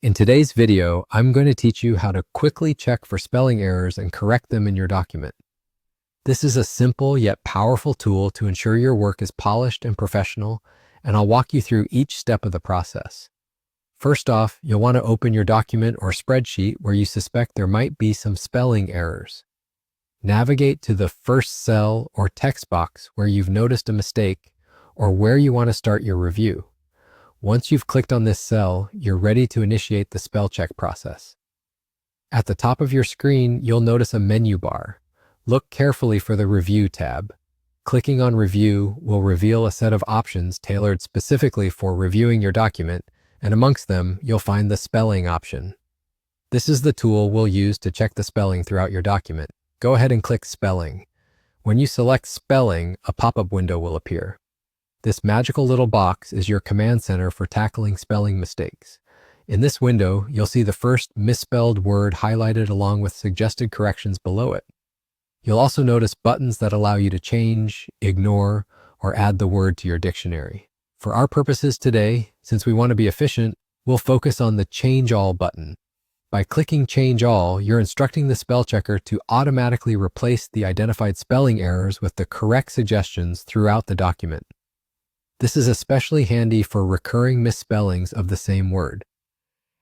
In today's video, I'm going to teach you how to quickly check for spelling errors and correct them in your document. This is a simple yet powerful tool to ensure your work is polished and professional, and I'll walk you through each step of the process. First off, you'll want to open your document or spreadsheet where you suspect there might be some spelling errors. Navigate to the first cell or text box where you've noticed a mistake or where you want to start your review. Once you've clicked on this cell, you're ready to initiate the spell check process. At the top of your screen, you'll notice a menu bar. Look carefully for the Review tab. Clicking on Review will reveal a set of options tailored specifically for reviewing your document, and amongst them, you'll find the Spelling option. This is the tool we'll use to check the spelling throughout your document. Go ahead and click Spelling. When you select Spelling, a pop-up window will appear. This magical little box is your command center for tackling spelling mistakes. In this window, you'll see the first misspelled word highlighted along with suggested corrections below it. You'll also notice buttons that allow you to change, ignore, or add the word to your dictionary. For our purposes today, since we want to be efficient, we'll focus on the Change All button. By clicking Change All, you're instructing the spell checker to automatically replace the identified spelling errors with the correct suggestions throughout the document. This is especially handy for recurring misspellings of the same word.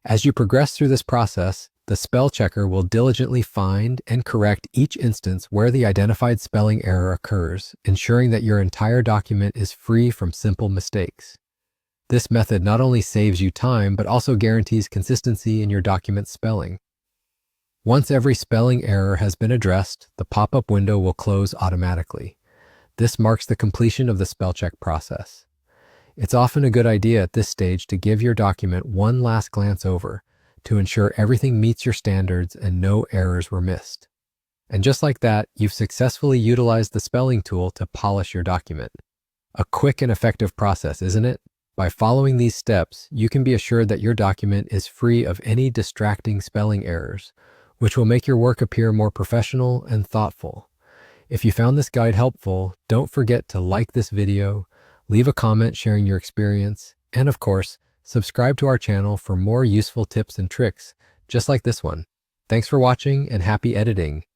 As you progress through this process, the spell checker will diligently find and correct each instance where the identified spelling error occurs, ensuring that your entire document is free from simple mistakes. This method not only saves you time, but also guarantees consistency in your document spelling. Once every spelling error has been addressed, the pop-up window will close automatically. This marks the completion of the spell check process. It's often a good idea at this stage to give your document one last glance over to ensure everything meets your standards and no errors were missed. And just like that, you've successfully utilized the spelling tool to polish your document. A quick and effective process, isn't it? By following these steps, you can be assured that your document is free of any distracting spelling errors, which will make your work appear more professional and thoughtful. If you found this guide helpful, don't forget to like this video, leave a comment sharing your experience, and of course, subscribe to our channel for more useful tips and tricks just like this one. Thanks for watching and happy editing.